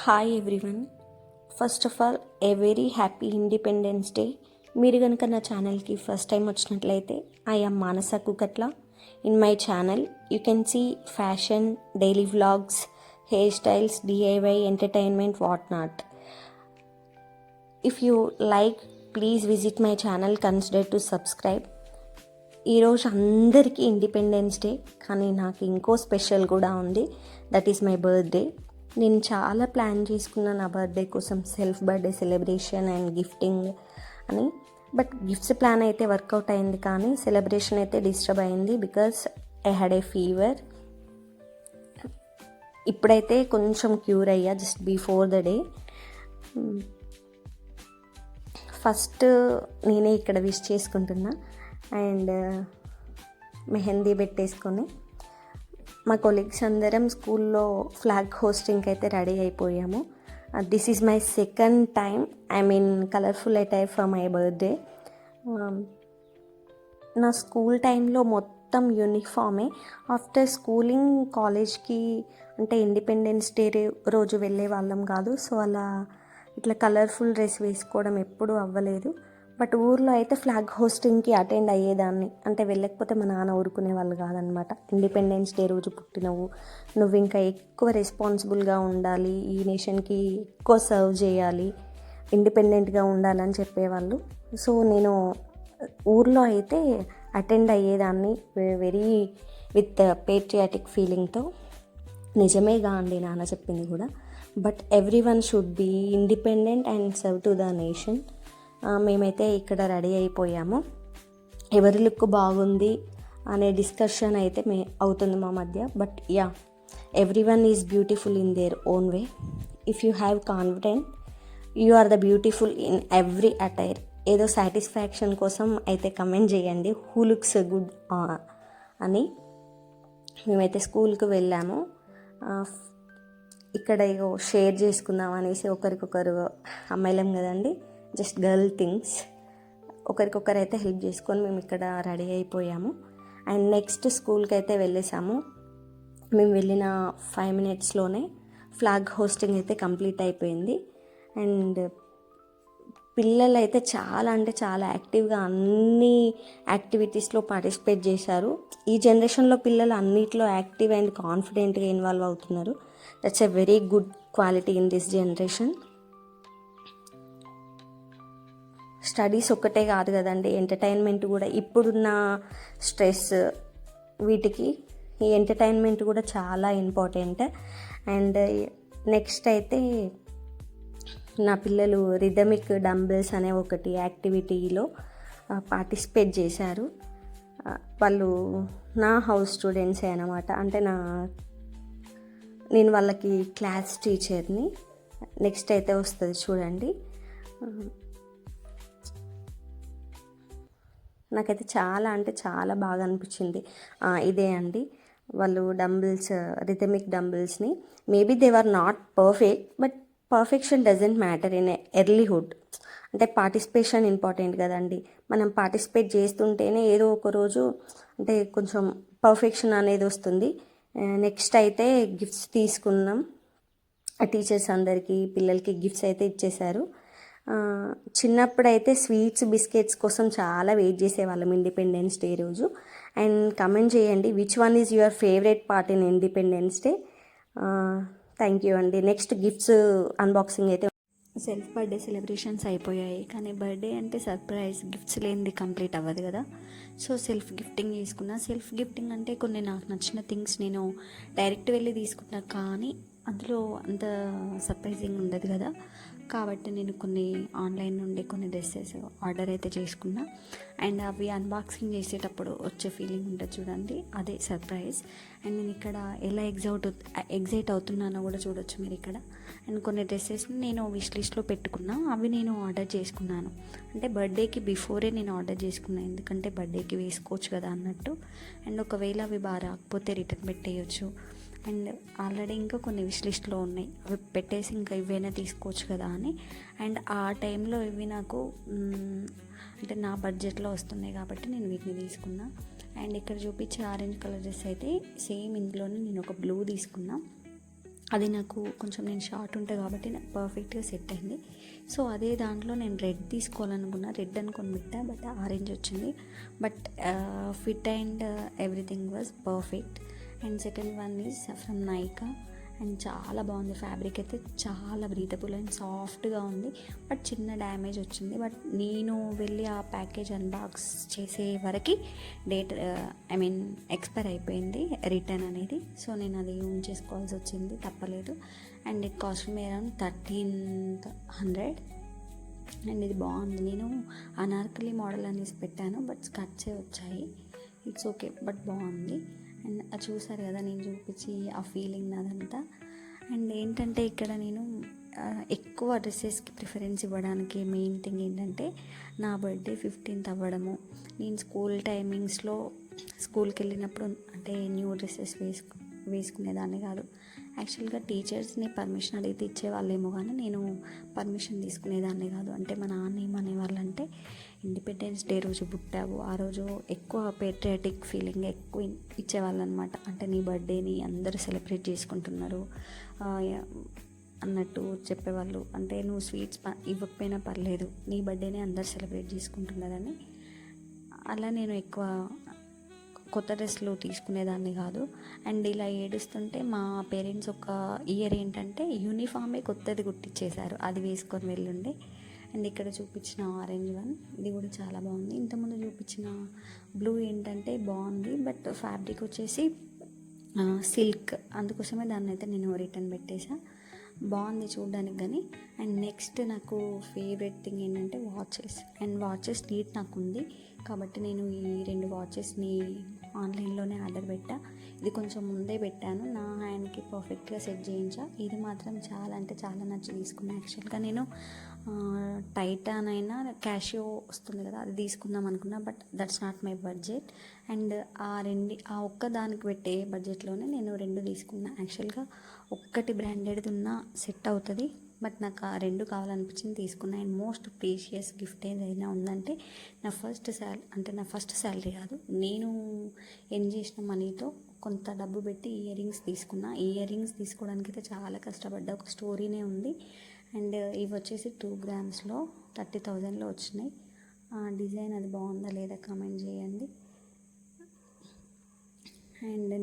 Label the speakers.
Speaker 1: Hi everyone. First of all a very happy Independence Day. మీరు కనుక నా ఛానల్కి ఫస్ట్ టైం వచ్చినట్లయితే I am Manasa Kukatla. In my channel you can see fashion, daily vlogs, hair styles, DIY, entertainment, what not. If you like please visit my channel, consider to subscribe. ఈరోజు అందరికీ independence day, కానీ నాకు ఇంకో special కూడా ఉంది. That is my birthday. నేను చాలా plan చేసుకున్న నా బర్త్డే కోసం, self birthday celebration and gifting అని. బట్ గిఫ్ట్స్ ప్లాన్ అయితే వర్కౌట్ అయింది, కానీ సెలబ్రేషన్ అయితే డిస్టర్బ్ అయింది because I had a fever. ఇప్పుడైతే కొంచెం క్యూర్ అయ్యా just before the day. First నేనే ఇక్కడ విష్ చేసుకుంటున్నా అండ్ మెహందీ పెట్టేసుకొని మా కొలీగ్స్ అందరం స్కూల్లో ఫ్లాగ్ హోస్టింగ్కి అయితే రెడీ అయిపోయాము. This is my second time I mean colourful attire for my birthday. నా స్కూల్ టైంలో మొత్తం యూనిఫామే. ఆఫ్టర్ స్కూలింగ్ కాలేజ్కి అంటే ఇండిపెండెన్స్ డే రోజు వెళ్ళే వాళ్ళం కాదు, సో అలా ఇట్లా కలర్ఫుల్ డ్రెస్ వేసుకోవడం ఎప్పుడూ అవ్వలేదు. బట్ ఊర్లో అయితే ఫ్లాగ్ హోస్టింగ్కి అటెండ్ అయ్యేదాన్ని. అంటే వెళ్ళకపోతే మా నాన్న ఊరుకునే వాళ్ళు కాదనమాట. ఇండిపెండెన్స్ డే రోజు పుట్టినవు, నువ్వు ఇంకా ఎక్కువ రెస్పాన్సిబుల్గా ఉండాలి, ఈ నేషన్కి ఎక్కువ సర్వ్ చేయాలి, ఇండిపెండెంట్గా ఉండాలని చెప్పేవాళ్ళు. సో నేను ఊర్లో అయితే అటెండ్ అయ్యేదాన్ని వెరీ విత్ పేట్రియాటిక్ ఫీలింగ్తో. నిజమేగా అండి నాన్న చెప్పింది కూడా. But every one should be independent and serve to the nation. మేమైతే ఇక్కడ రెడీ అయిపోయాము. ఎవరి లుక్ బాగుంది అనే డిస్కషన్ అయితే అవుతుంది మా మధ్య. But yeah, every one is beautiful in their own way. If you have confident you are the beautiful in every attire. ఏదో సాటిస్ఫాక్షన్ కోసం అయితే కమెంట్ చేయండి హూ లుక్స్ గుడ్ అని. మేమైతే స్కూల్కి వెళ్ళాము. ఇక్కడ ఇగో షేర్ చేసుకుందాం అనేసి ఒకరికొకరు, అమ్మాయిలం కదండి, జస్ట్ గర్ల్ థింగ్స్, ఒకరికొకరు అయితే హెల్ప్ చేసుకొని మేము ఇక్కడ రెడీ అయిపోయాము. అండ్ నెక్స్ట్ స్కూల్కి అయితే వెళ్ళేసాము. మేము వెళ్ళిన 5 minutesలోనే ఫ్లాగ్ హోస్టింగ్ అయితే కంప్లీట్ అయిపోయింది. అండ్ పిల్లలు అయితే చాలా అంటే చాలా యాక్టివ్గా అన్ని యాక్టివిటీస్లో పార్టిసిపేట్ చేశారు. ఈ జనరేషన్లో పిల్లలు అన్నిట్లో యాక్టివ్ అండ్ కాన్ఫిడెంట్గా ఇన్వాల్వ్ అవుతున్నారు. That's a very good quality in this generation. Studies ఒక్కటే కాదు కదండి, ఎంటర్టైన్మెంట్ కూడా. ఇప్పుడున్న స్ట్రెస్ వీటికి ఈ ఎంటర్టైన్మెంట్ కూడా చాలా ఇంపార్టెంట్. అండ్ నెక్స్ట్ అయితే నా పిల్లలు రిథమిక్ డంబెల్స్ అనే ఒకటి యాక్టివిటీలో పార్టిసిపేట్ చేశారు. వాళ్ళు నా హౌస్ స్టూడెంట్సే అన్నమాట. అంటే నేను వాళ్ళకి క్లాస్ టీచర్ని. నెక్స్ట్ అయితే వస్తుంది చూడండి. నాకైతే చాలా అంటే చాలా బాగా అనిపించింది. ఇదే అండి వాళ్ళు డంబుల్స్, రిథమిక్ డంబుల్స్ని. Maybe they are not perfect, but perfection doesn't matter in earlyhood. అంటే పార్టిసిపేషన్ ఇంపార్టెంట్ కదండి. మనం పార్టిసిపేట్ చేస్తుంటేనే ఏదో ఒక రోజు అంటే కొంచెం పర్ఫెక్షన్ అనేది వస్తుంది. నెక్స్ట్ అయితే గిఫ్ట్స్ తీసుకున్నాం. టీచర్స్ అందరికీ పిల్లలకి గిఫ్ట్స్ అయితే ఇచ్చేశారు. చిన్నప్పుడైతే స్వీట్స్, బిస్కెట్స్ కోసం చాలా వెయిట్ చేసేవాళ్ళం ఇండిపెండెన్స్ డే రోజు. అండ్ కమెంట్ చేయండి which one is your favourite part in independence day. Thank you అండి. నెక్స్ట్ గిఫ్ట్స్ అన్బాక్సింగ్ అయితే. సెల్ఫ్ బర్త్డే సెలబ్రేషన్స్ అయిపోయాయి, కానీ బర్త్డే అంటే సర్ప్రైజ్, గిఫ్ట్స్ లేనిది కంప్లీట్ అవ్వదు కదా. సో సెల్ఫ్ గిఫ్టింగ్ తీసుకున్నా. సెల్ఫ్ గిఫ్టింగ్ అంటే కొన్ని నాకు నచ్చిన థింగ్స్ నేను డైరెక్ట్ వెళ్ళి తీసుకున్నా, కానీ అందులో అంత సర్ప్రైజింగ్ ఉండదు కదా. కాబట్టి నేను కొన్ని ఆన్లైన్ నుండి కొన్ని డ్రెస్సెస్ ఆర్డర్ అయితే చేసుకున్నా. అండ్ అవి అన్బాక్సింగ్ చేసేటప్పుడు వచ్చే ఫీలింగ్ ఉంటుంది చూడండి, అదే సర్ప్రైజ్. అండ్ నేను ఇక్కడ ఎలా ఎగ్జైట్ అవుతున్నానో కూడా చూడొచ్చు మీరు ఇక్కడ. అండ్ కొన్ని డ్రెస్సెస్ని నేను విష్ లిస్ట్లో పెట్టుకున్నా, అవి నేను ఆర్డర్ చేసుకున్నాను. అంటే బర్త్డేకి బిఫోరే నేను ఆర్డర్ చేసుకున్నాను, ఎందుకంటే బర్త్డేకి వేసుకోవచ్చు కదా అన్నట్టు. అండ్ ఒకవేళ అవి బాగా రాకపోతే రిటర్న్ పెట్టేయచ్చు. అండ్ ఆల్రెడీ ఇంకా కొన్ని విష్ లిస్ట్లో ఉన్నాయి, అవి పెట్టేసి ఇంకా ఇవైనా తీసుకోవచ్చు కదా అని. అండ్ ఆ టైంలో ఇవి నాకు అంటే నా బడ్జెట్లో వస్తున్నాయి కాబట్టి నేను వీటిని తీసుకున్నా. అండ్ ఇక్కడ చూపించే ఆరెంజ్ కలర్ డ్రెస్ అయితే సేమ్ ఇందులోనే నేను ఒక బ్లూ తీసుకున్నా. అది నాకు కొంచెం నేను షార్ట్ ఉంటాయి కాబట్టి నాకు పర్ఫెక్ట్గా సెట్ అయింది. సో అదే దాంట్లో నేను రెడ్ తీసుకోవాలనుకున్నా, రెడ్ అనుకొని పెట్టా, బట్ ఆరెంజ్ వచ్చింది. But fit and everything was perfect. And second one is from Nykaa, and చాలా బాగుంది. ఫ్యాబ్రిక్ అయితే చాలా బ్రీతబుల్ అండ్ సాఫ్ట్గా ఉంది. బట్ చిన్న డ్యామేజ్ వచ్చింది. బట్ నేను వెళ్ళి ఆ ప్యాకేజ్ అన్బాక్స్ చేసే వరకు డేట్ ఎక్స్పైర్ అయిపోయింది రిటర్న్ అనేది. సో నేను అది యూజ్ చేసుకోవాల్సి వచ్చింది, తప్పలేదు. And it cost me around 1300. And ఇది బాగుంది. నేను అనార్కలి మోడల్ అనేసి పెట్టాను, బట్ స్కర్ట్సే వచ్చాయి. ఇట్స్ ఓకే, బట్ బాగుంది. అండ్ అది చూసారు కదా నేను చూపించి ఆ ఫీలింగ్ అదంతా. అండ్ ఏంటంటే ఇక్కడ నేను ఎక్కువ డ్రెస్సెస్కి ప్రిఫరెన్స్ ఇవ్వడానికి మెయిన్ థింగ్ ఏంటంటే, నా బర్త్డే 15th అవ్వడము, నేను స్కూల్ టైమింగ్స్లో స్కూల్కి వెళ్ళినప్పుడు అంటే న్యూ డ్రెస్సెస్ వేసుకునేదాన్ని కాదు. యాక్చువల్గా టీచర్స్ని పర్మిషన్ అడిగితే ఇచ్చేవాళ్ళేమో, కానీ నేను పర్మిషన్ తీసుకునేదాన్ని కాదు. అంటే మా నాన్న ఏమనేవాళ్ళు అంటే, ఇండిపెండెన్స్ డే రోజు పుట్టావు, ఆ రోజు ఎక్కువ పేట్రియాటిక్ ఫీలింగ్ ఎక్కువ ఇచ్చేవాళ్ళు అనమాట. అంటే నీ బర్త్డేని అందరూ సెలబ్రేట్ చేసుకుంటున్నారు అన్నట్టు చెప్పేవాళ్ళు. అంటే నువ్వు స్వీట్స్ ఇవ్వకపోయినా పర్లేదు, నీ బర్త్డేనే అందరు సెలబ్రేట్ చేసుకుంటున్నారని. అలా నేను ఎక్కువ కొత్త డ్రెస్లు తీసుకునేదాన్ని కాదు. అండ్ ఇలా ఏడుస్తుంటే మా పేరెంట్స్ ఒక ఇయర్ ఏంటంటే యూనిఫామే కొత్తది కుట్టించేశారు, అది వేసుకొని వెళ్ళుండే. అండ్ ఇక్కడ చూపించిన ఆరెంజ్ వన్, ఇది కూడా చాలా బాగుంది. ఇంతకుముందు చూపించిన బ్లూ ఏంటంటే బాగుంది, బట్ ఫ్యాబ్రిక్ వచ్చేసి సిల్క్, అందుకోసమే దాన్ని అయితే నేను రిటర్న్ పెట్టేసా. బాగుంది చూడడానికి కానీ. అండ్ నెక్స్ట్ నాకు ఫేవరెట్ థింగ్ ఏంటంటే వాచెస్. అండ్ వాచెస్ నీట్ నాకు ఉంది కాబట్టి నేను ఈ 2 వాచెస్ని ఆన్లైన్లోనే ఆర్డర్ పెట్టా. ఇది కొంచెం ముందే పెట్టాను, నా హ్యాండ్కి పర్ఫెక్ట్గా సెట్ చేయించా. ఇది మాత్రం చాలా అంటే చాలా నచ్చి తీసుకున్నాను. యాక్చువల్గా నేను టైటాన్ అయినా క్యాషియో వస్తుంది కదా, అది తీసుకుందాం అనుకున్నా, but that's not my budget. And ఆ ఒక్క దానికి పెట్టే బడ్జెట్లోనే నేను 2 తీసుకున్నా. యాక్చువల్గా ఒక్కటి బ్రాండెడ్ది ఉన్నా సెట్ అవుతుంది, బట్ నాకు ఆ 2 కావాలనిపించింది తీసుకున్నా. అండ్ మోస్ట్ ప్రీషియస్ గిఫ్ట్ ఏదైనా ఉందంటే నా ఫస్ట్ శాలరీ కాదు, నేను ఎర్న్ చేసిన మనీతో కొంత డబ్బు పెట్టి ఇయర్ రింగ్స్ తీసుకున్నా. ఈ ఇయర్ రింగ్స్ తీసుకోవడానికి అయితే చాలా కష్టపడ్డా, ఒక స్టోరీనే ఉంది. అండ్ ఇవి వచ్చేసి 2 grams 30,000లో వచ్చినాయి. డిజైన్ అది బాగుందా లేదా కామెంట్ చేయండి. అండ్